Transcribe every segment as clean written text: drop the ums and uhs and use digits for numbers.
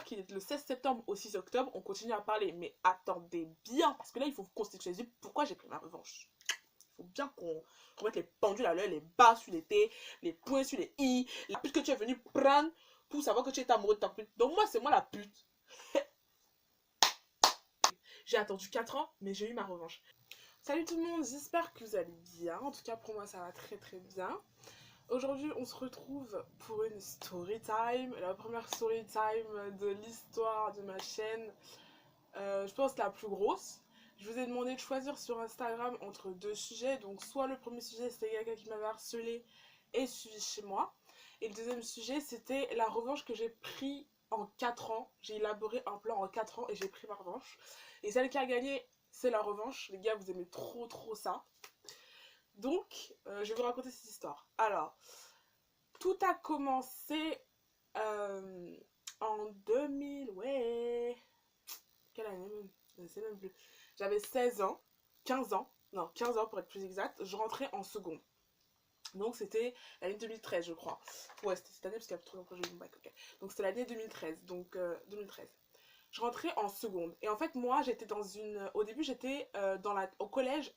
qu'il est le 16 septembre au 6 octobre, on continue à parler. Mais attendez bien, parce que là, il faut constituer pourquoi j'ai pris ma revanche. Il faut bien qu'on mette les pendules à l'heure, les bas sur les T, les points sur les I, la pute que tu es venue prendre pour savoir que tu es amoureux de ta pute. Donc moi, c'est moi la pute. J'ai attendu 4 ans, mais j'ai eu ma revanche. Salut tout le monde, j'espère que vous allez bien. En tout cas, pour moi, ça va très très bien. Aujourd'hui, on se retrouve pour une story time. La première story time de l'histoire de ma chaîne. Je pense la plus grosse. Je vous ai demandé de choisir sur Instagram entre deux sujets. Donc, soit le premier sujet, c'était quelqu'un qui m'avait harcelé et suivi chez moi. Et le deuxième sujet, c'était la revanche que j'ai pris en 4 ans. J'ai élaboré un plan en 4 ans et j'ai pris ma revanche. Et celle qui a gagné, c'est la revanche. Les gars, vous aimez trop ça. Donc, je vais vous raconter cette histoire. Alors, tout a commencé en 2000, ouais. Quelle année même? Je ne sais même plus. J'avais 16 ans, 15 ans, non, 15 ans pour être plus exact. Je rentrais en seconde. Donc, c'était l'année 2013, je crois. Ouais, c'était cette année parce qu'il y a trop longtemps que j'ai eu mon bac, ok. Donc, c'était l'année 2013. Donc, 2013. Je rentrais en seconde. Et en fait, moi, j'étais dans une... Au début, j'étais au collège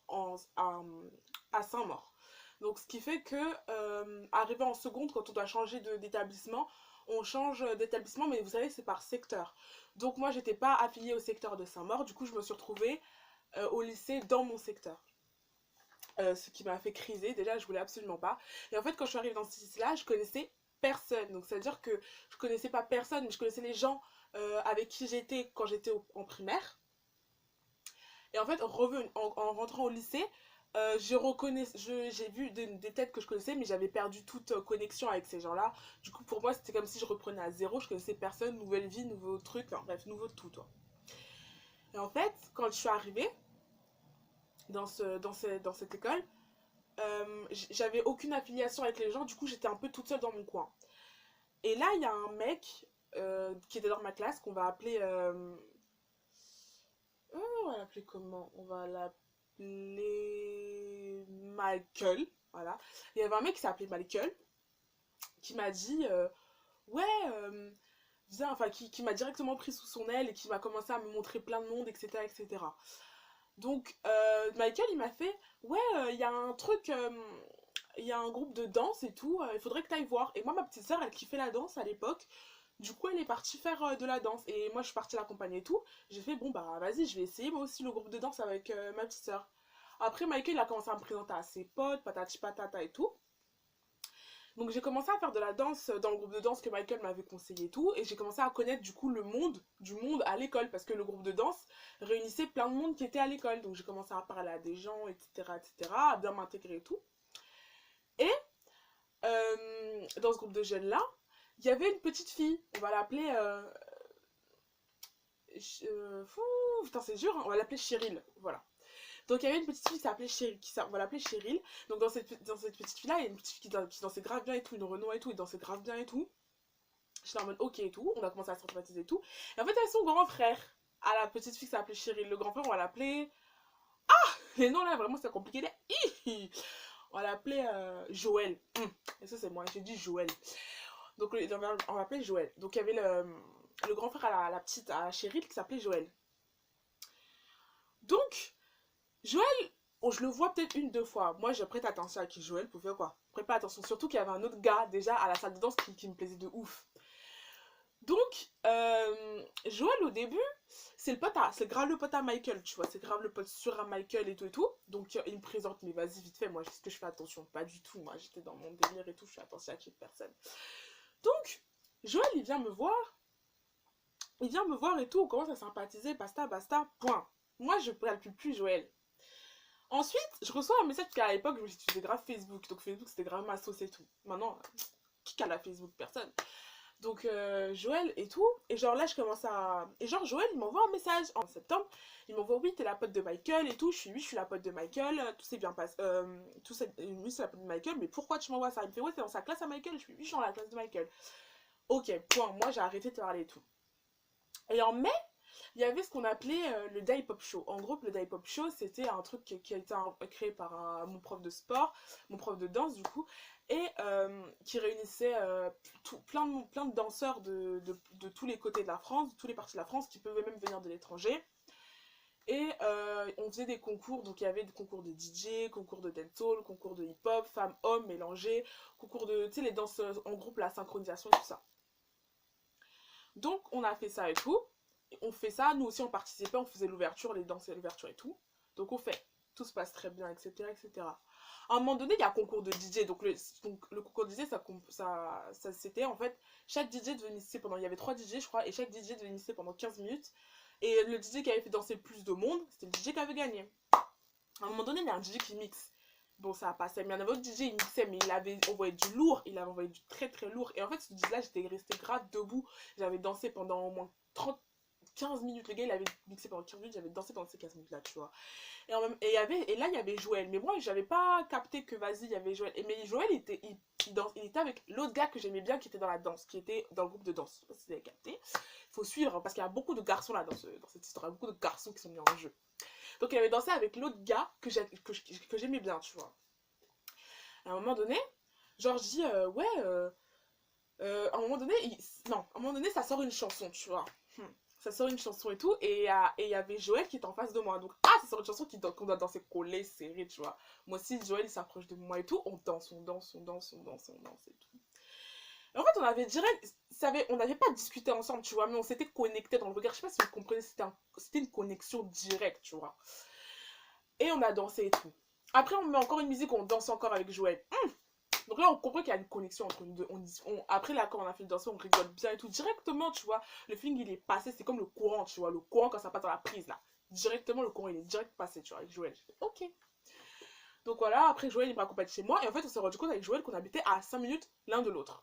à Saint-Maur. Donc, ce qui fait que, arrivé en seconde, quand on doit changer d'établissement, on change d'établissement, mais vous savez, c'est par secteur. Donc, moi, j'étais pas affiliée au secteur de Saint-Maur. Du coup, je me suis retrouvée au lycée dans mon secteur. Ce qui m'a fait criser. Déjà, je voulais absolument pas. Et en fait, quand je suis arrivée dans ce lycée-là, je connaissais personne. Donc, ça veut dire que je connaissais pas personne, mais je connaissais les gens avec qui j'étais quand j'étais en primaire. Et en fait, en rentrant au lycée, j'ai vu des têtes que je connaissais, mais j'avais perdu toute connexion avec ces gens-là. Du coup, pour moi, c'était comme si je reprenais à zéro. Je connaissais personne, nouvelle vie, nouveau truc, enfin bref, nouveau tout, toi. Et en fait, quand je suis arrivée dans cette école, j'avais aucune affiliation avec les gens. Du coup, j'étais un peu toute seule dans mon coin. Et là, il y a un mec qui était dans ma classe qu'on va appeler... on va l'appeler comment? On va l'appeler Michael. Voilà. Il y avait un mec qui s'appelait Michael qui m'a dit ouais, viens, enfin, qui m'a directement pris sous son aile et qui m'a commencé à me montrer plein de monde, etc. etc. Donc, Michael, il m'a fait ouais, il y a un truc. Il y a un groupe de danse et tout, il faudrait que tu ailles voir. Et moi, ma petite sœur, elle kiffait la danse à l'époque. Du coup, elle est partie faire de la danse. Et moi, je suis partie l'accompagner et tout. J'ai fait, bon, bah, vas-y, je vais essayer moi aussi le groupe de danse avec ma petite sœur. Après, Michael, il a commencé à me présenter à ses potes, patati patata et tout. Donc, j'ai commencé à faire de la danse dans le groupe de danse que Michael m'avait conseillé et tout. Et j'ai commencé à connaître, du coup, du monde à l'école. Parce que le groupe de danse réunissait plein de monde qui était à l'école. Donc, j'ai commencé à parler à des gens, etc., etc., à bien m'intégrer et tout. Et dans ce groupe de jeunes-là, il y avait une petite fille, on va l'appeler... putain, c'est dur, hein, on va l'appeler Cheryl, voilà. Donc il y avait une petite fille qui s'appelait Cheryl, on va l'appeler Cheryl. Donc dans cette petite fille-là, il y a une petite fille qui dansait grave bien et tout, une Renoir et tout, et dansait grave bien et tout. J'étais en mode ok et tout, on a commencé à se sympathiser et tout. Et en fait, elle a son grand frère, à la petite fille qui s'appelait Cheryl. Le grand frère, on va l'appeler... Les noms là, vraiment, c'est compliqué. On va l'appeler Joël. Et ça, c'est moi, j'ai dit Joël. Donc, on l'appelait Joël. Donc, il y avait le grand frère à la petite, à Cheryl, qui s'appelait Joël. Donc, Joël, je le vois peut-être une, deux fois. Moi, je prête attention à qui Joël, pour faire quoi? Prête pas attention. Surtout qu'il y avait un autre gars, déjà, à la salle de danse qui me plaisait de ouf. Donc, Joël, au début, c'est grave le pote à Michael, tu vois. C'est grave le pote sur à Michael et tout et tout. Donc, il me présente, mais vas-y, vite fait, moi, est-ce que je fais attention? Pas du tout. Moi, j'étais dans mon délire et tout, je fais attention à qui personne. Donc, Joël, il vient me voir. Il vient me voir et tout, on commence à sympathiser, basta, point. Moi, je ne calcule plus Joël. Ensuite, je reçois un message, parce qu'à l'époque, je faisais grave Facebook. Donc, Facebook, c'était grave ma sauce et tout. Maintenant, qui a la Facebook? Personne. Donc, Joël et tout. Et genre, là, je commence à... Et genre, Joël, il m'envoie un message en septembre. Il m'envoie, oui, t'es la pote de Michael et tout. Oui, je suis la pote de Michael. Tout s'est bien passé. Oui, c'est la pote de Michael. Mais pourquoi tu m'envoies ça? Il me fait, ouais, t'es dans sa classe à Michael. Oui, je suis dans la classe de Michael. Ok, point. Moi, j'ai arrêté de te parler et tout. Et en mai, il y avait ce qu'on appelait le Dye Pop Show. En gros, le Dye Pop Show, c'était un truc qui a été créé par mon prof de sport, mon prof de danse du coup, et qui réunissait plein de danseurs de tous les côtés de la France, de tous les parties de la France, qui pouvaient même venir de l'étranger. Et on faisait des concours, donc il y avait des concours de DJ, concours de dancehall, concours de hip-hop, femmes, hommes mélangés, concours de, tu sais, les danses en groupe, la synchronisation et tout ça. Donc on a fait ça et tout. On fait ça, nous aussi on participait, on faisait l'ouverture, les danses et l'ouverture et tout. Donc on fait, tout se passe très bien, etc. etc. À un moment donné, il y a un concours de DJ. Donc le concours de DJ, ça c'était en fait, chaque DJ devait initier pendant, il y avait 3 DJ je crois, et chaque DJ devait initier pendant 15 minutes. Et le DJ qui avait fait danser le plus de monde, c'était le DJ qui avait gagné. À un moment donné, il y a un DJ qui mixe. Bon, ça a passé. Mais il y en avait autre DJ, il mixait, mais il avait envoyé du lourd. Il avait envoyé du très très lourd. Et en fait, ce DJ-là, j'étais restée grave debout. J'avais dansé pendant au moins 15 minutes. Le gars, il avait mixé pendant 15 minutes. J'avais dansé pendant ces 15 minutes-là, tu vois. Et là, il y avait Joël. Mais moi, j'avais pas capté que, vas-y, il y avait Joël. Mais Joël, il était avec l'autre gars que j'aimais bien, qui était dans la danse, qui était dans le groupe de danse. Je sais pas si vous avez capté. Il faut suivre, parce qu'il y a beaucoup de garçons là dans cette histoire. Il y a beaucoup de garçons qui sont mis en jeu. Donc, il avait dansé avec l'autre gars que j'aimais bien, tu vois. À un moment donné, genre, je dis, ouais, à un moment donné, non, à un moment donné, ça sort une chanson, tu vois. Ça sort une chanson et tout, et il y avait Joël qui était en face de moi. Donc, ça sort une chanson qu'on doit danser collé, serré, tu vois. Moi aussi, Joël, il s'approche de moi et tout. On danse et tout. Et en fait, on avait direct, on n'avait pas discuté ensemble, tu vois, mais on s'était connecté dans le regard. Je sais pas si vous comprenez, c'était une connexion directe, tu vois. Et on a dansé et tout. Après, on met encore une musique, on danse encore avec Joël. Donc là, on comprend qu'il y a une connexion entre nous deux. Après, là, quand on a fait le danser, on rigole bien et tout. Directement, tu vois, le feeling, il est passé. C'est comme le courant, tu vois. Le courant, quand ça passe dans la prise, là. Directement, le courant, il est direct passé, tu vois, avec Joël. J'ai fait, ok. Donc voilà, après, Joël, il m'accompagne chez moi. Et en fait, on s'est rendu compte avec Joël qu'on habitait à 5 minutes l'un de l'autre.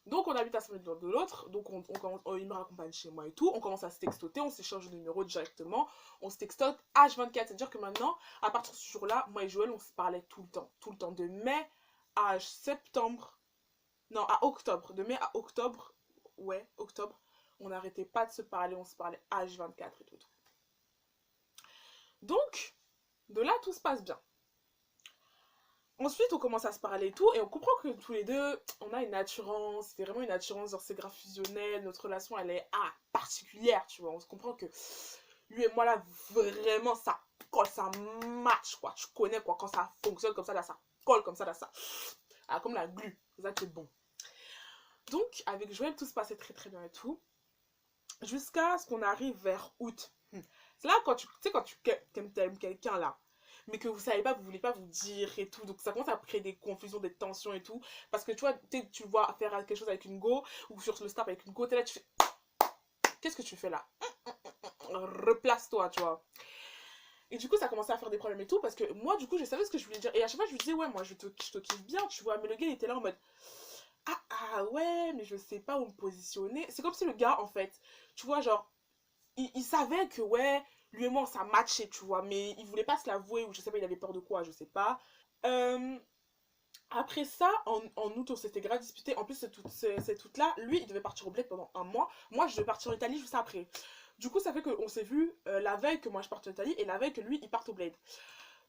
Donc on habite à 5 minutes l'un de l'autre, donc il me raccompagne chez moi et tout, on commence à se textoter, on s'échange de numéros directement, on se textote H24, c'est-à-dire que maintenant, à partir de ce jour-là, moi et Joël, on se parlait tout le temps, de mai à septembre, non, à octobre, de mai à octobre, ouais, octobre, on n'arrêtait pas de se parler, on se parlait H24 et tout. Donc, de là, tout se passe bien. Ensuite, on commence à se parler et tout, et on comprend que tous les deux, on a une attirance, c'est vraiment une attirance, genre c'est grave fusionnel, notre relation, elle est particulière, tu vois. On se comprend que lui et moi, là, vraiment, ça colle, ça match, quoi. Tu connais, quoi, quand ça fonctionne comme ça, là, ça colle comme ça, là, ça. Ah, comme la glu, c'est ça qui est bon. Donc, avec Joël, tout se passait très très bien et tout, jusqu'à ce qu'on arrive vers août. C'est là, quand tu sais, quand tu aimes quelqu'un, là, mais que vous savez pas, vous voulez pas vous dire et tout. Donc ça commence à créer des confusions, des tensions et tout. Parce que tu vois, tu vois faire quelque chose avec une go, ou sur le snap avec une go, t'es là, tu fais. Qu'est-ce que tu fais là? Replace-toi, tu vois. Et du coup, ça commençait à faire des problèmes et tout. Parce que moi, du coup, je savais ce que je voulais dire. Et à chaque fois, je lui disais, ouais, moi, je te kiffe bien, tu vois. Mais le gars, il était là en mode. Ouais, mais je sais pas où me positionner. C'est comme si le gars, en fait, tu vois, genre, il savait que, ouais, lui et moi, ça matchait, tu vois. Mais il voulait pas se l'avouer, ou je sais pas, il avait peur de quoi, je sais pas. Euh, Après ça, en août, on s'était grave disputé. En plus, cette août-là, lui, il devait partir au bled pendant un mois. Moi, je devais partir en Italie juste après. Du coup, ça fait qu'on s'est vu la veille que moi je parte en Italie et la veille que lui, il parte au bled.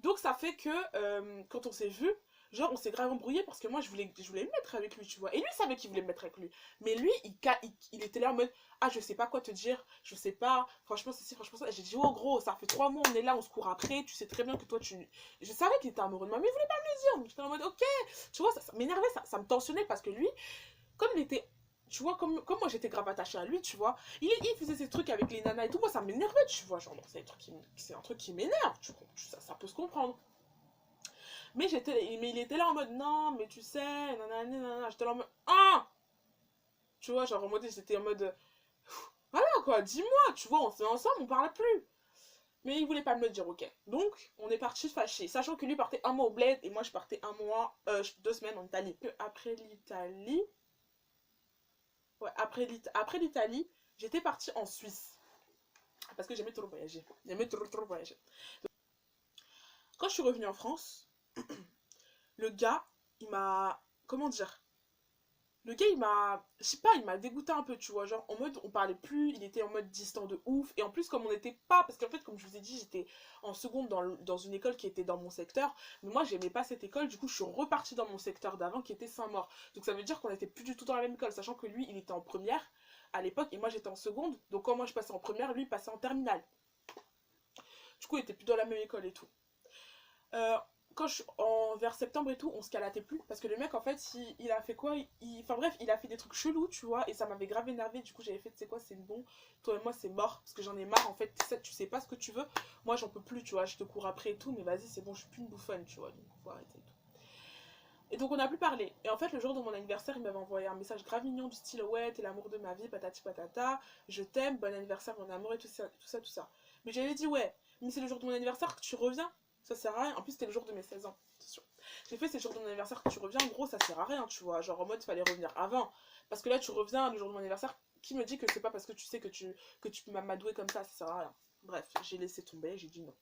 Donc, ça fait que quand on s'est vu, genre, on s'est grave embrouillé parce que moi, je voulais me mettre avec lui, tu vois. Et lui, il savait qu'il voulait me mettre avec lui. Mais lui, il était là en mode, je sais pas quoi te dire, je sais pas, franchement, ceci, franchement, ça. J'ai dit, oh gros, ça fait 3 mois, on est là, on se court après, tu sais très bien que toi, tu. Je savais qu'il était amoureux de moi, mais il voulait pas me le dire. Donc, j'étais en mode, ok, tu vois, ça m'énervait, ça me tensionnait parce que lui, comme il était. Tu vois, comme moi j'étais grave attachée à lui, tu vois, il faisait ces trucs avec les nanas et tout, moi ça m'énervait, tu vois, genre, c'est un truc qui m'énerve, ça peut se comprendre. Mais il était là en mode non, mais tu sais, nanana, j'étais là en mode tu vois, genre en mode j'étais en mode voilà quoi, dis-moi, tu vois, on se met ensemble, on parle plus. Mais il voulait pas me le dire, ok. Donc on est parti fâchés, sachant que lui partait un mois au bled et moi je partais 2 semaines en Italie. Après l'Italie, ouais, après l'Italie, j'étais partie en Suisse parce que j'aimais trop voyager, j'aimais trop voyager. Quand je suis revenue en France, le gars, il m'a comment dire Le gars, je sais pas, il m'a dégoûté un peu, tu vois, genre, en mode, on parlait plus, il était en mode distant de ouf, et en plus, comme on n'était pas, parce qu'en fait, comme je vous ai dit, j'étais en seconde dans une école qui était dans mon secteur, mais moi, j'aimais pas cette école, du coup, je suis repartie dans mon secteur d'avant, qui était Saint-Maur, donc ça veut dire qu'on était plus du tout dans la même école, sachant que lui, il était en première, à l'époque, et moi, j'étais en seconde, donc quand moi, je passais en première, lui, il passait en terminale. Du coup, il était plus dans la même école et tout. Euh, quand vers septembre et tout, on se calatait plus parce que le mec en fait il a fait quoi, enfin bref, il a fait des trucs chelous, tu vois, et ça m'avait grave énervé. Du coup, j'avais fait, tu sais quoi, c'est bon, toi et moi c'est mort parce que j'en ai marre en fait. Tu sais pas ce que tu veux, moi j'en peux plus, tu vois, je te cours après et tout, mais vas-y, c'est bon, je suis plus une bouffonne, tu vois, donc faut arrêter et tout. Et donc on a plus parlé. Et en fait, le jour de mon anniversaire, il m'avait envoyé un message grave mignon du style ouais, t'es l'amour de ma vie, patati patata, je t'aime, bon anniversaire, mon amour et tout ça, tout ça, tout ça. Mais j'avais dit ouais, mais c'est le jour de mon anniversaire que tu reviens. Ça sert à rien. En plus, c'était le jour de mes 16 ans. Attention. J'ai fait c'est le jour de mon anniversaire que tu reviens. En gros, ça sert à rien, tu vois. Genre en mode, il fallait revenir avant. Parce que là, tu reviens le jour de mon anniversaire. Qui me dit que c'est pas parce que tu sais que tu peux m'amadouer comme ça sert à rien. Bref, j'ai laissé tomber, j'ai dit non.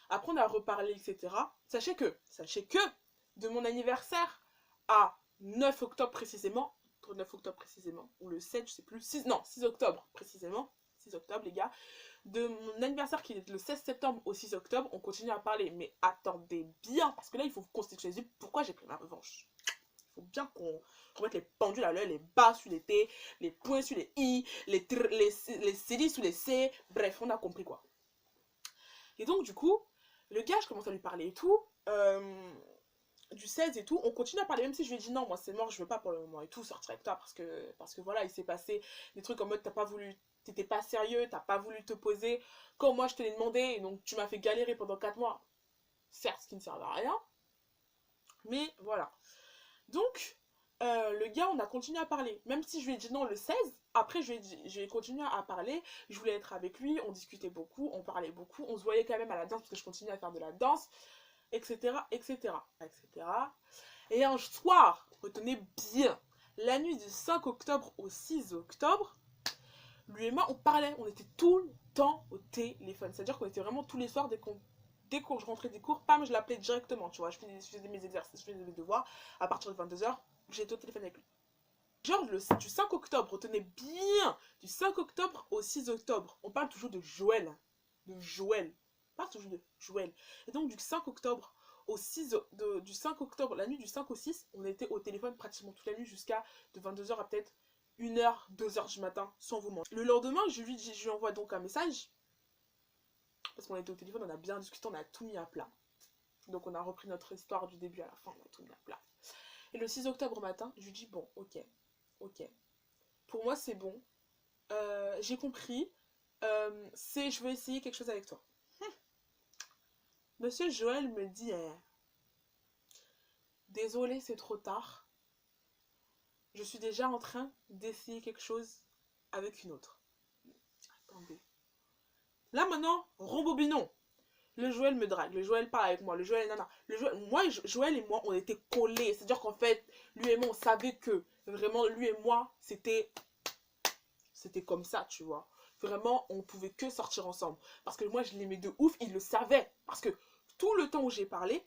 Après, on a reparlé, etc. Sachez que, de mon anniversaire à 9 octobre précisément, pour 9 octobre précisément, ou le 7, je sais plus, 6 octobre précisément, 6 octobre les gars, de mon anniversaire qui est le 16 septembre au 6 octobre, on continue à parler, mais attendez bien, parce que là il faut constituer pourquoi j'ai pris ma revanche. Il faut bien qu'on remette les pendules à l'heure, les bas sur les T, les points sur les I, les CD sur les C, bref, on a compris quoi. Et donc du coup, le gars, je commence à lui parler et tout, du 16 et tout, on continue à parler, même si je lui ai dit non, moi c'est mort, je veux pas pour le moment et tout sortir avec toi parce que voilà, il s'est passé des trucs en mode t'as pas voulu, t'étais pas sérieux, t'as pas voulu te poser quand moi je te l'ai demandé, et donc tu m'as fait galérer pendant 4 mois, certes, ce qui ne servait à rien, mais voilà. Donc, le gars, on a continué à parler, même si je lui ai dit non le 16, après je lui ai continué à parler, je voulais être avec lui, on discutait beaucoup, on parlait beaucoup, on se voyait quand même à la danse parce que je continuais à faire de la danse, etc., etc., etc. Et un soir, retenez bien, la nuit du 5 octobre au 6 octobre, lui et moi, on parlait, on était tout le temps au téléphone. C'est-à-dire qu'on était vraiment tous les soirs, dès que je rentrais des cours, pam, je l'appelais directement, tu vois. Je faisais mes exercices, je faisais mes devoirs, à partir de 22h, j'étais au téléphone avec lui. Genre, du 5 octobre, retenez bien, du 5 octobre au 6 octobre, on parle toujours de Joël. De Joël. On parle toujours de Joël. Et donc, du 5 octobre au 6, du 5 octobre, la nuit du 5 au 6, on était au téléphone pratiquement toute la nuit jusqu'à de 22h à peut-être 1h, 2h du matin, sans vous mentir. Le lendemain, je lui envoie donc un message, parce qu'on était au téléphone, on a bien discuté, on a tout mis à plat. Donc, on a repris notre histoire du début à la fin, on a tout mis à plat. Et le 6 octobre au matin, je lui dis bon, ok. Pour moi, c'est bon. J'ai compris. Je veux essayer quelque chose avec toi. Monsieur Joël me dit désolé, c'est trop tard. Je suis déjà en train d'essayer quelque chose avec une autre. Attendez. Là maintenant, rembobinons. Le Joël me drague, le Joël parle avec moi, le Joël nana. Joël et moi, on était collés. C'est-à-dire qu'en fait, lui et moi, on savait que vraiment, lui et moi, c'était comme ça, tu vois. Vraiment, on pouvait que sortir ensemble. Parce que moi, je l'aimais de ouf, il le savait. Parce que tout le temps où j'ai parlé,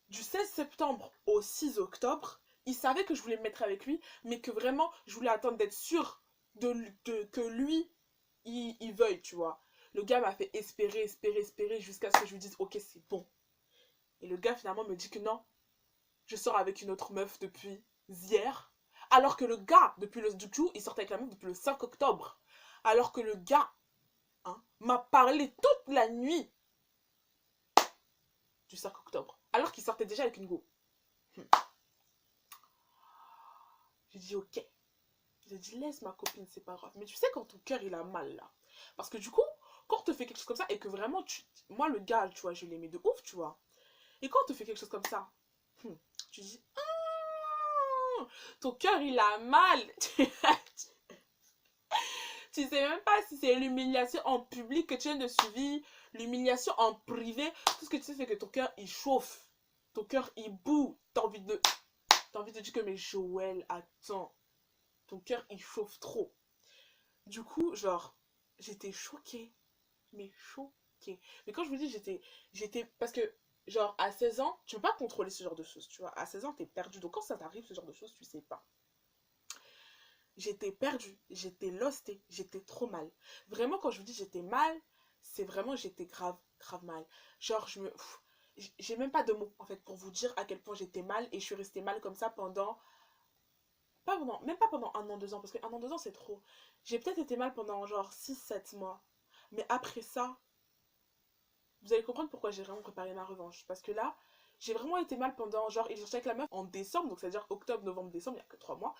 du 16 septembre au 6 octobre, il savait que je voulais me mettre avec lui, mais que vraiment, je voulais attendre d'être sûre que lui, il veuille, tu vois. Le gars m'a fait espérer jusqu'à ce que je lui dise ok, c'est bon. Et le gars finalement me dit que non, je sors avec une autre meuf depuis hier. Alors que le gars, du coup, il sortait avec la meuf depuis le 5 octobre. Alors que le gars m'a parlé toute la nuit du 5 octobre. Alors qu'il sortait déjà avec une go. J'ai dit ok. J'ai dit laisse ma copine, c'est pas grave. Mais tu sais quand ton cœur il a mal là. Parce que du coup, quand on te fait quelque chose comme ça et que vraiment, moi le gars, tu vois, je l'aimais de ouf, tu vois. Et quand on te fait quelque chose comme ça, tu dis ton cœur il a mal. Tu sais même pas si c'est l'humiliation en public que tu viens de subir, l'humiliation en privé. Tout ce que tu sais, c'est que ton cœur il chauffe. Ton cœur il boue. T'as envie de dire que mais Joël, attends. Ton cœur il chauffe trop. Du coup, genre, j'étais choquée. Mais choquée. Mais quand je vous dis j'étais parce que genre à 16 ans, tu peux pas contrôler ce genre de choses, tu vois. À 16 ans, t'es perdu. Donc quand ça t'arrive ce genre de choses, tu sais pas. j'étais perdue, j'étais lostée, j'étais trop mal. Vraiment, quand je vous dis j'étais mal, c'est vraiment j'étais grave, grave mal. Genre, j'ai même pas de mots, en fait, pour vous dire à quel point j'étais mal, et je suis restée mal comme ça pendant, pas pendant, même pas pendant 1 an, 2 ans, parce que 1 an, 2 ans, c'est trop. J'ai peut-être été mal pendant genre 6, 7 mois. Mais après ça, vous allez comprendre pourquoi j'ai vraiment préparé ma revanche. Parce que là, j'ai vraiment été mal pendant, genre, il sortait avec la meuf en décembre, donc c'est-à-dire octobre, novembre, décembre, il n'y a que 3 mois.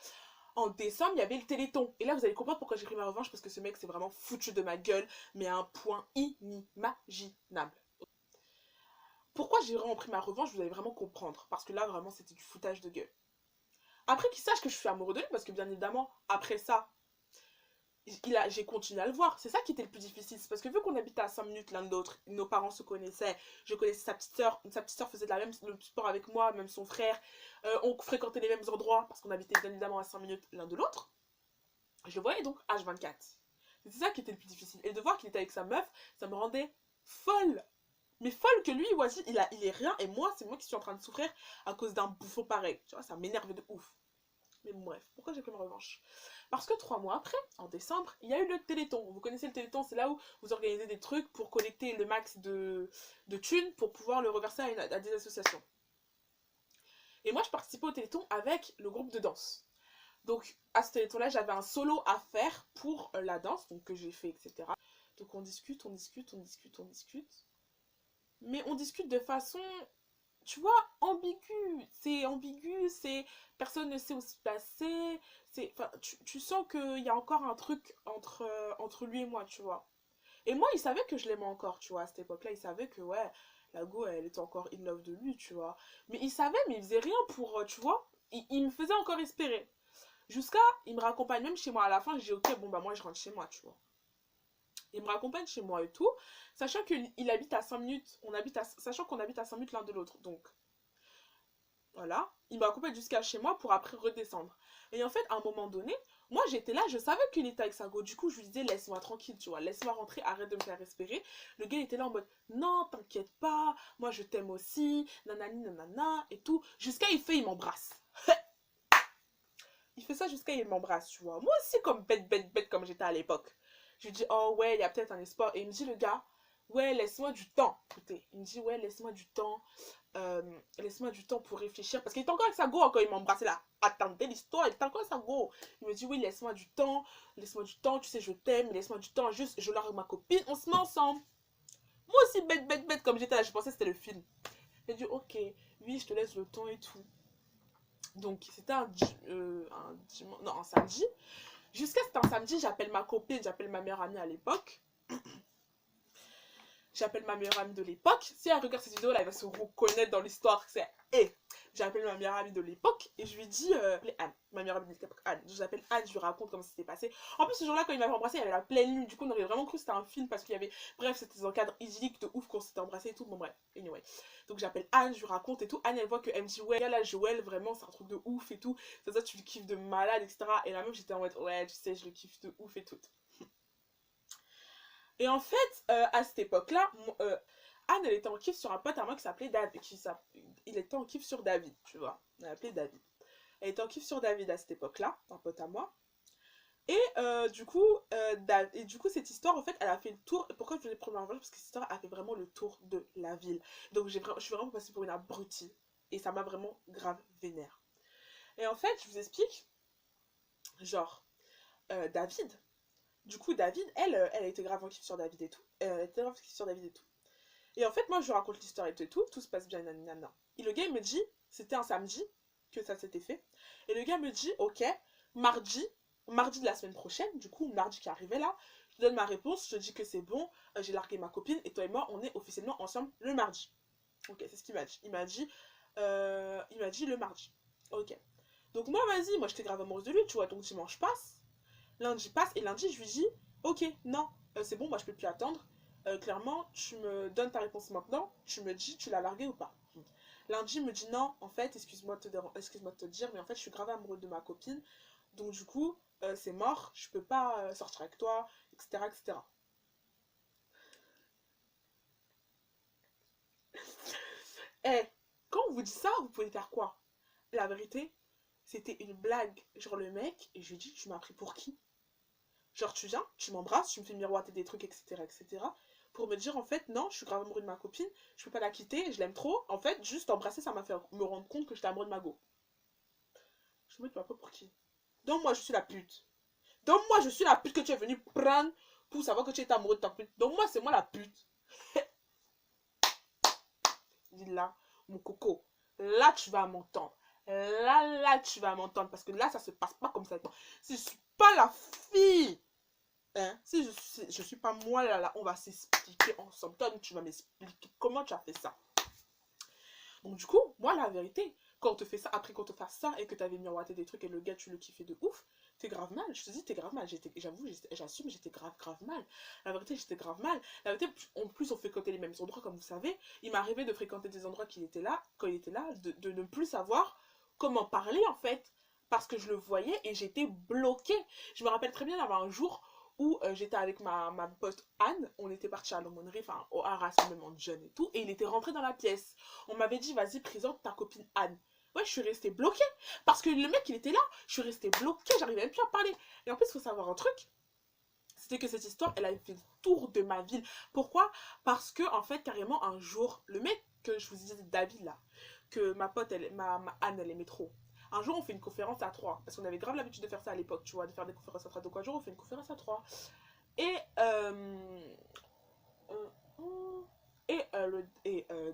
En décembre, il y avait le Téléthon. Et là, vous allez comprendre pourquoi j'ai pris ma revanche, parce que ce mec s'est vraiment foutu de ma gueule, mais à un point inimaginable. Pourquoi j'ai vraiment pris ma revanche, vous allez vraiment comprendre. Parce que là, vraiment, c'était du foutage de gueule. Après qu'il sache que je suis amoureux de lui, parce que bien évidemment, après ça, j'ai continué à le voir. C'est ça qui était le plus difficile. C'est parce que vu qu'on habitait à 5 minutes l'un de l'autre, nos parents se connaissaient, je connaissais sa petite soeur faisait le sport avec moi, même son frère, on fréquentait les mêmes endroits, parce qu'on habitait bien évidemment à 5 minutes l'un de l'autre. Je le voyais donc H24. C'est ça qui était le plus difficile. Et de voir qu'il était avec sa meuf, ça me rendait folle. Mais folle que lui, voici, il est rien, et moi, c'est moi qui suis en train de souffrir à cause d'un bouffon pareil. Tu vois, ça m'énerve de ouf. Mais bon, bref, pourquoi j'ai pris ma revanche? Parce que 3 mois après, en décembre, il y a eu le Téléthon. Vous connaissez le Téléthon, c'est là où vous organisez des trucs pour collecter le max de thunes pour pouvoir le reverser à des associations. Et moi, je participais au Téléthon avec le groupe de danse. Donc, à ce Téléthon-là, j'avais un solo à faire pour la danse, donc que j'ai fait, etc. Donc, on discute, on discute, on discute, on discute. Mais on discute de façon, tu vois, ambiguë. C'est ambigu, c'est personne ne sait où se placer. Enfin, tu sens qu'il y a encore un truc entre lui et moi, tu vois. Et moi, il savait que je l'aimais encore, tu vois, à cette époque-là. Il savait que, ouais, la go, elle était encore in love de lui, tu vois. Mais il savait, mais il faisait rien pour, tu vois. Il me faisait encore espérer. Jusqu'à, il me raccompagne même chez moi. À la fin, je dis, ok, bon, bah, moi, je rentre chez moi, tu vois. Il me raccompagne chez moi et tout, sachant qu'il habite à 5 minutes, sachant qu'on habite à 5 minutes l'un de l'autre. Donc, voilà, il me raccompagne jusqu'à chez moi pour après redescendre. Et en fait, à un moment donné, moi j'étais là, je savais qu'il était avec sa go. Du coup, je lui disais, laisse-moi tranquille, tu vois, laisse-moi rentrer, arrête de me faire espérer. Le gars il était là en mode, non, t'inquiète pas, moi je t'aime aussi, nanani, nanana, et tout. Jusqu'à il m'embrasse. Il fait ça jusqu'à il m'embrasse, tu vois. Moi aussi, comme bête, bête, bête, comme j'étais à l'époque. Je lui dis, oh ouais, il y a peut-être un espoir. Et il me dit, le gars, ouais, laisse-moi du temps. Écoutez, il me dit, ouais, laisse-moi du temps pour réfléchir. Parce qu'il était encore avec sa go quand il m'embrassait là. Attendez l'histoire, il était encore avec sa go. Il me dit, oui, laisse-moi du temps, tu sais, je t'aime, laisse-moi du temps, juste, je largue ma copine, on se met ensemble. Moi aussi, bête, bête, bête, comme j'étais là, je pensais que c'était le film. J'ai dit, ok, oui, je te laisse le temps et tout. Donc, c'était un samedi. Jusqu'à ce qu'un samedi, j'appelle ma copine, j'appelle ma meilleure amie à l'époque. J'appelle ma meilleure amie de l'époque. Si elle regarde cette vidéo là, elle va se reconnaître dans l'histoire. C'est hey. J'appelle ma meilleure amie de l'époque et je lui dis Anne, ma meilleure amie de l'époque, Anne. J'appelle Anne, je lui raconte comment c'était passé. En plus, ce jour-là, quand il m'avait embrassé, il y avait la pleine lune. Du coup, on aurait vraiment cru que c'était un film parce qu'il y avait. Bref, c'était un cadre idyllique de ouf qu'on s'était embrassé et tout. Bon, bref, anyway. Donc, j'appelle Anne, je lui raconte et tout. Anne, elle voit que elle me dit ouais, là, Joël, vraiment, c'est un truc de ouf et tout. C'est ça, tu le kiffes de malade, etc. Et la meuf, j'étais en mode ouais, tu sais, je le kiffe de ouf et tout. Et en fait, à cette époque-là, Anne, elle était en kiff sur un pote à moi qui s'appelait David. Il était en kiff sur David, tu vois. On l'appelait David. Elle était en kiff sur David à cette époque-là, un pote à moi. Et du coup, cette histoire, en fait, elle a fait le tour. Et pourquoi je voulais prendre ma parce que cette histoire a fait vraiment le tour de la ville. Donc, je suis vraiment passée pour une abrutie. Et ça m'a vraiment grave vénère. Et en fait, je vous explique, genre, David, du coup, David, elle a été grave en kiff sur David et tout. Elle était grave en kiff sur David et tout. Et en fait, moi, je lui raconte l'histoire et tout se passe bien, nanana. Et le gars, il me dit, c'était un samedi que ça s'était fait. Et le gars me dit, ok, mardi de la semaine prochaine, du coup, mardi qui arrivait là, je te donne ma réponse, je te dis que c'est bon, j'ai largué ma copine, et toi et moi, on est officiellement ensemble le mardi. Ok, c'est ce qu'il m'a dit. Il m'a dit le mardi. Ok. Donc moi, vas-y, moi, j'étais grave amoureuse de lui, tu vois, donc dimanche passe. Lundi passe et lundi, je lui dis ok, non, c'est bon, moi je peux plus attendre. Clairement, tu me donnes ta réponse maintenant. Tu me dis, tu l'as largué ou pas. Lundi, il me dit non, en fait, excuse-moi de te dire, mais en fait, je suis grave amoureuse de ma copine. Donc, du coup, c'est mort, je peux pas sortir avec toi, etc. etc. Eh, quand on vous dit ça, vous pouvez faire quoi? La vérité, C'était une blague. Genre le mec, et je lui dis, tu m'as pris pour qui? Genre tu viens, tu m'embrasses, tu me fais miroiter des trucs, etc., etc. Pour me dire en fait, non, je suis grave amoureux de ma copine, je peux pas la quitter, je l'aime trop. En fait, juste embrasser, ça m'a fait me rendre compte que j'étais amoureux de ma go. Je me dis, tu m'as pris pour qui? Donc moi, je suis la pute. Donc moi, je suis la pute que tu es venue prendre pour savoir que tu étais amoureux de ta pute. Donc moi, c'est moi la pute. Dis là, mon coco, là tu vas m'entendre. Là tu vas m'entendre. Parce que là, ça se passe pas comme ça. Si je suis pas la fille, hein, si je suis pas moi là, on va s'expliquer ensemble. Toi, tu vas m'expliquer comment tu as fait ça. Donc du coup, moi la vérité, quand on te fait ça, après qu'on te fasse ça et que t'avais miroité des trucs et le gars tu le kiffais de ouf, t'es grave mal. Je te dis, t'es grave mal. J'avoue, j'assume, j'étais grave mal. La vérité, j'étais grave mal. La vérité, en plus, on fréquentait les mêmes endroits, comme vous savez. Il m'arrivait de fréquenter des endroits qu'il était là, quand il était là, de ne plus savoir comment parler en fait. Parce que je le voyais et j'étais bloquée. Je me rappelle très bien d'avoir un jour où j'étais avec ma pote Anne, on était parti à l'aumônerie, enfin au rassemblement de jeunes et tout, et il était rentré dans la pièce. On m'avait dit, vas-y, présente ta copine Anne. Ouais, je suis restée bloquée. Parce que le mec, il était là. Je suis restée bloquée. J'arrivais même plus à parler. Et en plus, il faut savoir un truc. C'était que cette histoire, elle avait fait le tour de ma ville. Pourquoi? Parce que, en fait, carrément, un jour, le mec que je vous disais, David, là, que ma pote, ma Anne, elle aimait trop. Un jour, on fait une conférence à trois. Parce qu'on avait grave l'habitude de faire ça à l'époque, tu vois, de faire des conférences à trois. Donc, un jour, on fait une conférence à trois. Et,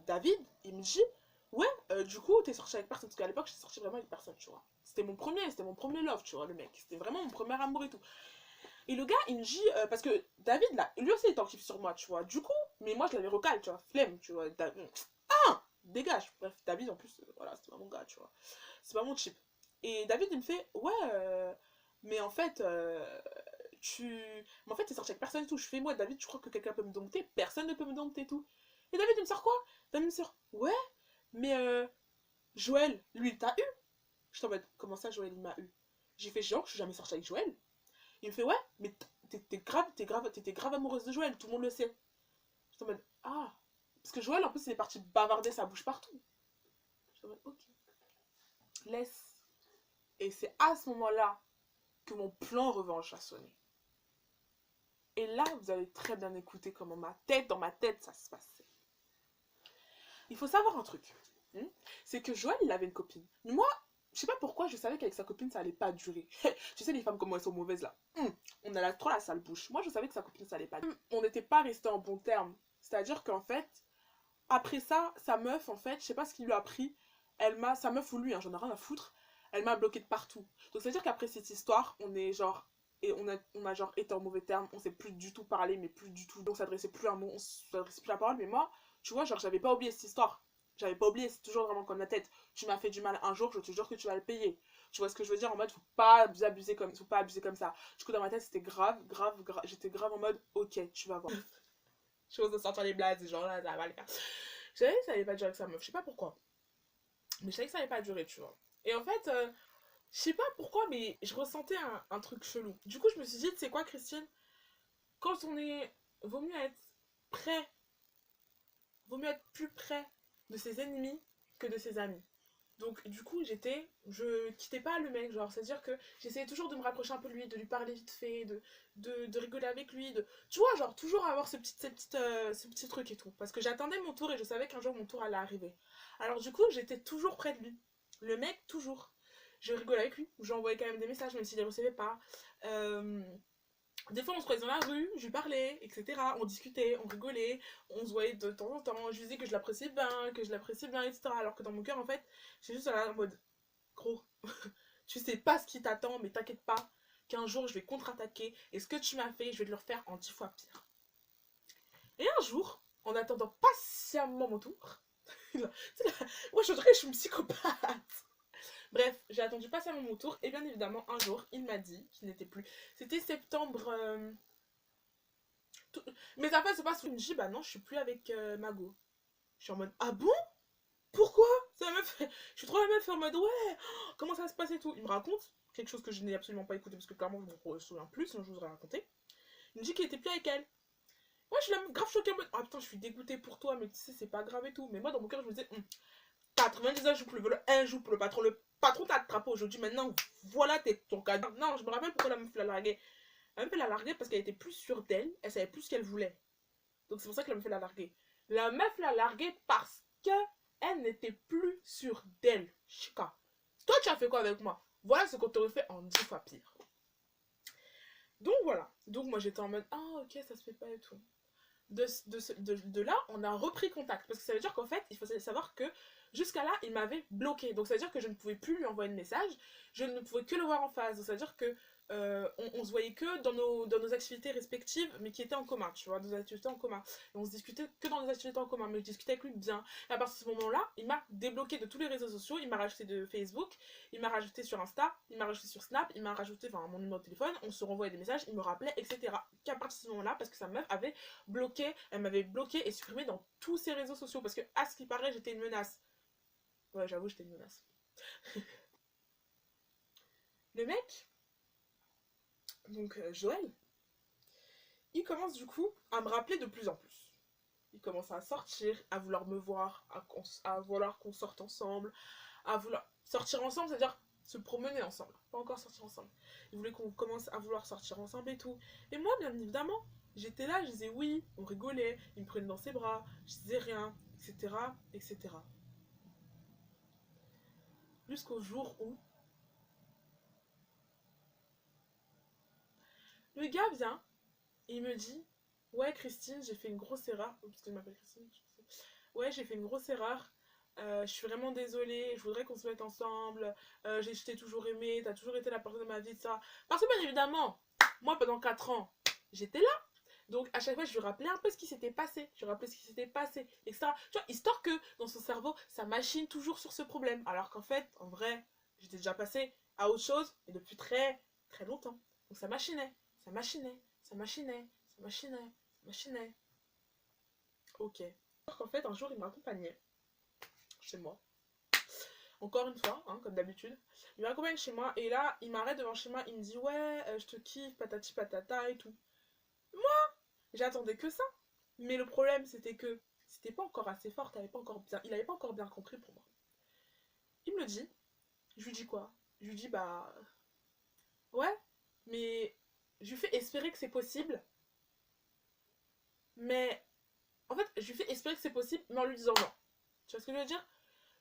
David, il me dit, ouais, du coup, t'es sorti avec personne. Parce qu'à l'époque, j'étais sortie vraiment avec personne, tu vois. C'était mon premier love, tu vois, le mec. C'était vraiment mon premier amour et tout. Et le gars, il me dit, parce que David, là, lui aussi, il est en kiff sur moi, tu vois. Du coup, mais moi, je l'avais recal, tu vois, flemme, tu vois. Ah, dégage. Bref, David, en plus, voilà, c'est pas mon gars, tu vois. C'est pas mon chip. Et David, il me fait, ouais, mais en fait, mais en fait, t'es sorti avec personne et tout. Je fais, moi, David, tu crois que quelqu'un peut me dompter? Personne ne peut me dompter et tout. Et David, il me sort quoi? David me sort, ouais, mais Joël, lui, il t'a eu. Je suis en mode, comment ça, Joël, il m'a eu? J'ai fait, genre, je suis jamais sortie avec Joël. Il me fait, ouais, mais t'étais grave amoureuse de Joël, tout le monde le sait. Je suis en mode, ah. Parce que Joël, en plus, il est parti bavarder sa bouche partout. Je suis en mode, ok. Laisse. Et c'est à ce moment-là que mon plan revanche a sonné. Et là, vous avez très bien écouté comment dans ma tête, ça se passait. Il faut savoir un truc. C'est que Joël, il avait une copine. Mais moi, je sais pas pourquoi, je savais qu'avec sa copine, ça allait pas durer. Tu sais, les femmes, comment elles sont mauvaises là. On a trop la sale bouche. Moi, je savais que sa copine, ça allait pas durer. On n'était pas restés en bon terme. C'est-à-dire qu'en fait, après ça, sa meuf, en fait, je sais pas ce qu'il lui a pris. Sa meuf ou lui, hein, j'en ai rien à foutre. Elle m'a bloqué de partout. Donc, c'est-à-dire qu'après cette histoire, on est genre. Et on a genre été en mauvais terme. On s'est plus du tout parlé, mais plus du tout. Donc, on s'adressait plus à un mot, on s'adressait plus à la parole. Mais moi, tu vois, genre, j'avais pas oublié cette histoire. J'avais pas oublié, c'est toujours vraiment comme la tête. Tu m'as fait du mal un jour, je te jure que tu vas le payer. Tu vois ce que je veux dire? En mode, faut pas abuser comme ça. Du coup, dans ma tête, c'était grave. J'étais grave en mode, ok, tu vas voir. Chose de sortir les blagues, genre là, ça va le faire. Je savais que ça allait pas durer avec sa meuf, je sais pas pourquoi. Mais je savais que ça allait pas durer, tu vois. Et en fait, je sais pas pourquoi, mais je ressentais un truc chelou. Du coup, je me suis dit, tu sais quoi, Christine? Quand on est. Vaut mieux être prêt. Vaut mieux être plus près de ses ennemis que de ses amis. Donc du coup je quittais pas le mec, genre, c'est-à-dire que j'essayais toujours de me rapprocher un peu de lui, de lui parler vite fait, de rigoler avec lui, tu vois, genre toujours avoir ce petit truc et tout. Parce que j'attendais mon tour et je savais qu'un jour mon tour allait arriver. Alors du coup j'étais toujours près de lui. Le mec, toujours. Je rigolais avec lui, j'envoyais quand même des messages même s'il les recevait pas. Des fois, on se croisait dans la rue, je lui parlais, etc. On discutait, on rigolait, on se voyait de temps en temps. Je lui disais que je l'appréciais bien, etc. Alors que dans mon cœur, en fait, j'ai juste là en mode, gros, tu sais pas ce qui t'attend, mais t'inquiète pas, qu'un jour, je vais contre-attaquer. Et ce que tu m'as fait, je vais te le refaire en 10 fois pire. Et un jour, en attendant patiemment mon tour, moi, je dirais que je suis une psychopathe. Bref, j'ai attendu patiemment mon tour et bien évidemment, un jour, il m'a dit qu'il n'était plus. C'était septembre. Mais après, c'est pas sous une J, bah non, je suis plus avec Mago. Je suis en mode, ah bon? Pourquoi? Ça me fait. Je suis trop la meuf en mode, ouais, comment ça se passe et tout. Il me raconte quelque chose que je n'ai absolument pas écouté parce que clairement, je me souviens plus, sinon je vous aurais raconté. Il me dit qu'il était plus avec elle. Moi, je suis grave choquée en mode, ah putain, je suis dégoûtée pour toi, mais tu sais, c'est pas grave et tout. Mais moi, dans mon cœur, je me disais, 99 jours pour le vol, un jour pour le patron, patron t'a attrapé aujourd'hui, maintenant, voilà ton cadeau. Non, je me rappelle pourquoi la meuf l'a largué. La meuf l'a largué parce qu'elle était plus sûre d'elle, elle savait plus ce qu'elle voulait. Donc c'est pour ça que la meuf l'a largué. La meuf l'a largué parce que elle n'était plus sûre d'elle. Chika. Toi, tu as fait quoi avec moi? Voilà ce qu'on t'aurait fait en 10 fois pire. Donc voilà. Donc moi j'étais en mode, ah ok, ça se fait pas et tout. De là, on a repris contact. Parce que ça veut dire qu'en fait, il faut savoir que jusqu'à là, il m'avait bloqué. Donc ça veut dire que je ne pouvais plus lui envoyer de message. Je ne pouvais que le voir en face. Donc ça veut dire que on se voyait que dans nos activités respectives, mais qui étaient en commun, tu vois, nos activités en commun. Et on se discutait que dans nos activités en commun, mais je discutais avec lui bien. Et à partir de ce moment-là, il m'a débloqué de tous les réseaux sociaux, il m'a rajouté de Facebook, il m'a rajouté sur Insta, il m'a rajouté sur Snap, il m'a rajouté, enfin, mon numéro de téléphone, on se renvoyait des messages, il me rappelait, etc. Qu'à partir de ce moment-là, parce que sa meuf avait bloqué, elle m'avait bloqué et supprimé dans tous ses réseaux sociaux, parce que, à ce qui paraît, j'étais une menace. Ouais, j'avoue, j'étais une menace. Le mec, donc Joël, il commence du coup à me rappeler de plus en plus. Il commence à sortir, à vouloir me voir, à vouloir qu'on sorte ensemble, à vouloir sortir ensemble, c'est-à-dire se promener ensemble, pas encore sortir ensemble. Il voulait qu'on commence à vouloir sortir ensemble et tout. Et moi, bien évidemment, j'étais là, je disais oui, on rigolait, il me prenait dans ses bras, je disais rien, etc., etc. Jusqu'au jour où le gars vient et il me dit, ouais Christine, j'ai fait une grosse erreur, parce que je m'appelle Christine, ouais, j'ai fait une grosse erreur. Je suis vraiment désolée, je voudrais qu'on se mette ensemble. Je t'ai toujours aimé, t'as toujours été la personne de ma vie, ça. Parce que bien évidemment, moi pendant 4 ans, j'étais là. Donc à chaque fois, je lui rappelais un peu ce qui s'était passé. Je lui rappelais ce qui s'était passé, etc. Tu vois, histoire que dans son cerveau, ça machine toujours sur ce problème. Alors qu'en fait, en vrai, j'étais déjà passée à autre chose, et depuis très, très longtemps. Donc ça machinait, ça machinait, ça machinait, ça machinait, ça machinait. Ok. Alors qu'en fait, un jour, il m'accompagnait chez moi. Encore une fois, hein, comme d'habitude. Il m'accompagne chez moi et là, il m'arrête devant chez moi. Il me dit, ouais, je te kiffe, patati patata et tout. Moi, j'attendais que ça. Mais le problème, c'était que c'était pas encore assez fort. Il avait pas encore bien compris pour moi. Il me le dit. Je lui dis quoi? Je lui dis, bah, ouais, mais je lui fais espérer que c'est possible. Mais en fait, je lui fais espérer que c'est possible, mais en lui disant non. Tu vois ce que je veux dire?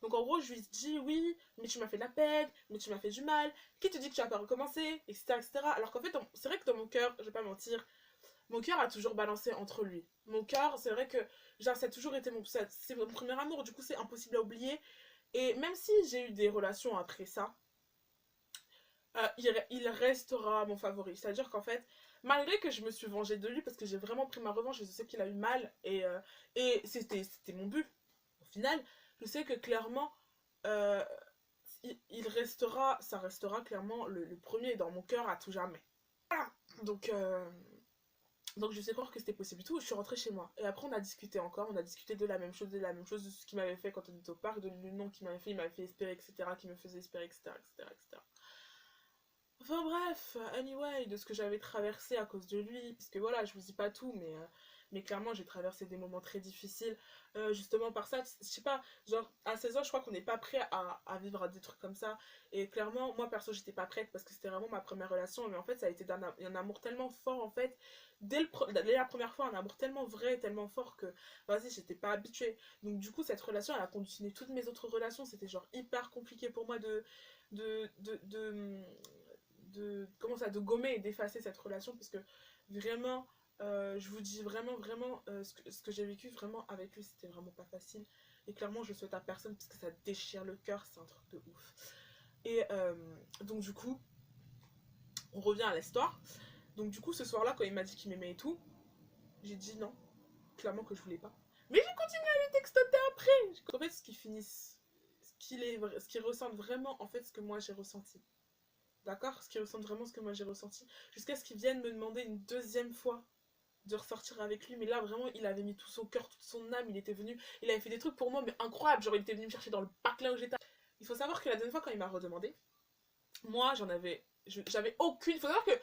Donc en gros, je lui dis oui, mais tu m'as fait de la peine, mais tu m'as fait du mal, qui te dit que tu vas pas recommencer, etc. etc. Alors qu'en fait, c'est vrai que dans mon cœur, je vais pas mentir, mon cœur a toujours balancé entre lui. Mon cœur, c'est vrai que genre, ça a toujours été c'est mon premier amour, du coup c'est impossible à oublier. Et même si j'ai eu des relations après ça, il restera mon favori. C'est-à-dire qu'en fait, malgré que je me suis vengée de lui, parce que j'ai vraiment pris ma revanche, je sais qu'il a eu mal, et c'était mon but, au final, je sais que clairement, euh, ça restera clairement le premier dans mon cœur à tout jamais. Voilà. Donc je sais croire que c'était possible et tout, je suis rentrée chez moi. Et après on a discuté encore, on a discuté de la même chose, de ce qu'il m'avait fait quand on était au parc, de le nom qu'il m'avait fait, il m'avait fait espérer, etc., qui me faisait espérer, etc., etc., etc. Enfin bref, anyway, de ce que j'avais traversé à cause de lui, parce que voilà, je vous dis pas tout, mais clairement j'ai traversé des moments très difficiles, justement par ça, je sais pas, genre à 16 ans je crois qu'on n'est pas prêt à vivre des trucs comme ça, et clairement moi perso j'étais pas prête parce que c'était vraiment ma première relation, mais en fait ça a été un amour tellement fort en fait, dès la première fois, un amour tellement vrai, tellement fort que vas-y j'étais pas habituée, donc du coup cette relation elle a conditionné toutes mes autres relations, c'était genre hyper compliqué pour moi de, de, de, de gommer et d'effacer cette relation parce que vraiment je vous dis vraiment ce que j'ai vécu vraiment avec lui c'était vraiment pas facile et clairement je le souhaite à personne parce que ça déchire le cœur, c'est un truc de ouf. Et donc du coup on revient à l'histoire, donc du coup ce soir là quand il m'a dit qu'il m'aimait et tout, j'ai dit non, clairement que je voulais pas, mais j'ai continué à lui textoter après en fait ce qu'il ressente vraiment en fait ce que moi j'ai ressenti. D'accord? Ce qui ressemble vraiment à ce que moi j'ai ressenti. Jusqu'à ce qu'il vienne me demander une deuxième fois de ressortir avec lui. Mais là, vraiment, il avait mis tout son cœur, toute son âme. Il était venu, il avait fait des trucs pour moi, mais incroyables. Genre, il était venu me chercher dans le parc là où j'étais. Il faut savoir que la dernière fois, quand il m'a redemandé, moi, j'avais aucune. Il faut savoir que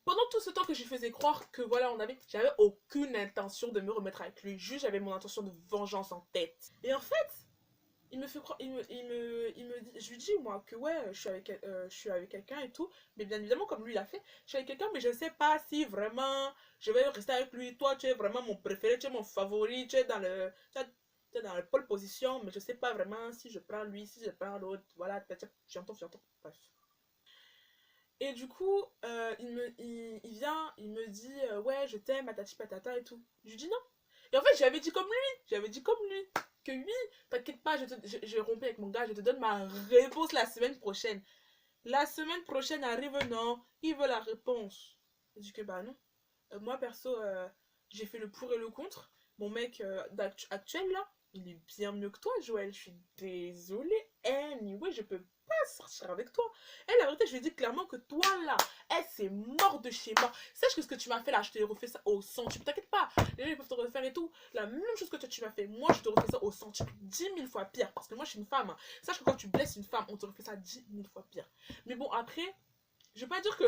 pendant tout ce temps que je lui faisais croire que voilà, j'avais aucune intention de me remettre avec lui. Juste, j'avais mon intention de vengeance en tête. Et en fait, il me fait croire, il me dit, je lui dis moi que ouais, je suis avec quelqu'un et tout, mais bien évidemment comme lui l'a fait, je suis avec quelqu'un, mais je sais pas si vraiment je vais rester avec lui. Toi, tu es vraiment mon préféré, tu es mon favori, tu es dans le, tu es dans la pole position, mais je sais pas vraiment si je prends lui, si je prends l'autre, voilà, j'entends, bref. Et du coup, il vient, il me dit, ouais, je t'aime, patati patata et tout. Je lui dis non. Et en fait, j'avais dit comme lui, j'avais dit comme lui, que oui, t'inquiète pas, je rompais avec mon gars, je te donne ma réponse la semaine prochaine. La semaine prochaine arrive, non, il veut la réponse. Je dis que bah non. Moi, perso, j'ai fait le pour et le contre. Mon mec actuel, là, il est bien mieux que toi, Joël. Je suis désolée. Anyway, je peux pas sortir avec toi. Et la vérité, je lui dis clairement que toi, là, c'est mort de chez mort. Sache que ce que tu m'as fait, là, je te refais ça au centuple. T'inquiète pas, les gens, ils peuvent te refaire et tout. La même chose que toi, tu m'as fait, moi, je te refais ça au centuple 10 000 fois pire. Parce que moi, je suis une femme. Sache que quand tu blesses une femme, on te refait ça 10 000 fois pire. Mais bon, après, je vais pas dire que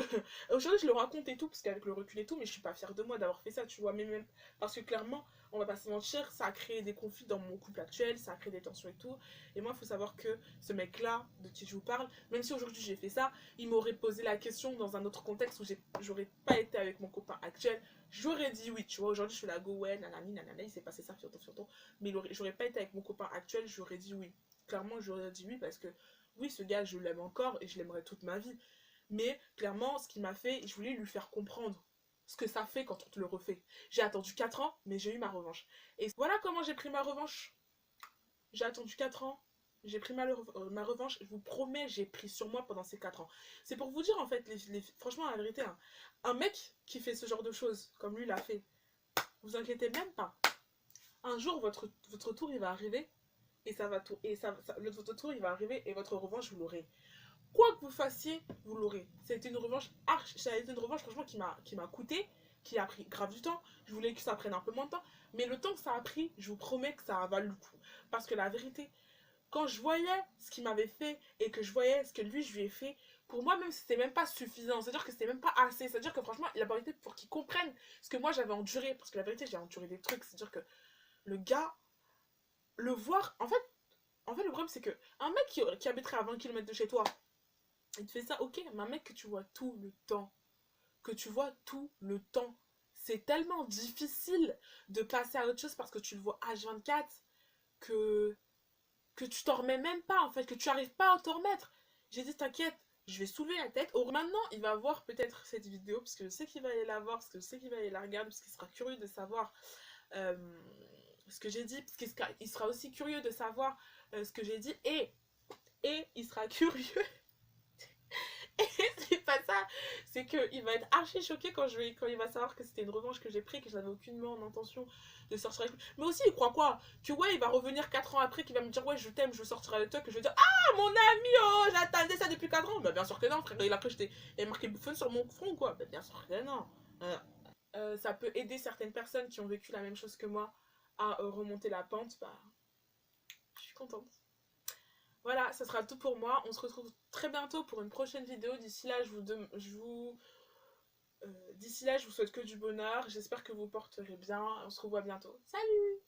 aujourd'hui je le raconte et tout parce qu'avec le recul et tout, mais je suis pas fière de moi d'avoir fait ça, tu vois. Mais même parce que clairement, on va pas se mentir, ça a créé des conflits dans mon couple actuel, ça a créé des tensions et tout. Et moi, il faut savoir que ce mec là de qui je vous parle, même si aujourd'hui j'ai fait ça, il m'aurait posé la question dans un autre contexte où j'aurais pas été avec mon copain actuel, j'aurais dit oui, tu vois. Aujourd'hui je suis la go, ouais, nanani nanana, il s'est passé ça, surtout, mais j'aurais pas été avec mon copain actuel, j'aurais dit oui. Clairement j'aurais dit oui parce que oui, ce gars je l'aime encore et je l'aimerai toute ma vie. Mais clairement, ce qu'il m'a fait, je voulais lui faire comprendre ce que ça fait quand on te le refait. J'ai attendu 4 ans, mais j'ai eu ma revanche. Et voilà comment j'ai pris ma revanche. J'ai attendu 4 ans, j'ai pris ma revanche. Je vous promets, j'ai pris sur moi pendant ces 4 ans. C'est pour vous dire, en fait, franchement, la vérité, hein, un mec qui fait ce genre de choses, comme lui l'a fait, vous inquiétez même pas. Un jour, votre tour, il va arriver. Et ça va tout. Et votre tour, il va arriver. Et votre revanche, vous l'aurez. Quoi que vous fassiez, vous l'aurez. C'était une revanche ça a été une revanche franchement qui m'a coûté, qui a pris grave du temps. Je voulais que ça prenne un peu moins de temps, mais le temps que ça a pris, je vous promets que ça a valu le coup. Parce que la vérité, quand je voyais ce qu'il m'avait fait et que je voyais ce que lui je lui ai fait, pour moi même c'était même pas suffisant. C'est-à-dire que c'était même pas assez. C'est-à-dire que franchement, la vérité, pour qu'il comprenne ce que moi j'avais enduré, parce que la vérité, j'ai enduré des trucs. C'est-à-dire que le gars, le voir, en fait le problème c'est que un mec qui habiterait à 20 km de chez toi, il te fait ça, ok, mais un mec que tu vois tout le temps, c'est tellement difficile de passer à autre chose parce que tu le vois H24 que, que tu t'en remets même pas, en fait, que tu arrives pas à t'en remettre. J'ai dit, t'inquiète, je vais soulever la tête. Or, maintenant, il va voir peut-être cette vidéo, parce que je sais qu'il va aller la voir, parce que je sais qu'il va aller la regarder, parce qu'il sera curieux de savoir ce que j'ai dit, parce qu'il sera aussi curieux de savoir ce que j'ai dit, et il sera curieux. Et c'est pas ça, c'est qu'il va être archi choqué quand il va savoir que c'était une revanche que j'ai pris, que je n'avais aucunement en intention de sortir avec lui. Mais aussi, il croit quoi? Que ouais, il va revenir 4 ans après, qu'il va me dire ouais, je t'aime, je veux sortir avec toi, que je vais dire ah, mon ami, oh, j'attendais ça depuis 4 ans. Bah, bien sûr que non, frère. Il a cru que il y a marqué bouffon sur mon front, quoi. Bah, bien sûr que non. Ça peut aider certaines personnes qui ont vécu la même chose que moi à remonter la pente. Bah, je suis contente. Voilà, ça sera tout pour moi. On se retrouve très bientôt pour une prochaine vidéo. D'ici là, d'ici là, je vous souhaite que du bonheur. J'espère que vous porterez bien. On se revoit bientôt. Salut!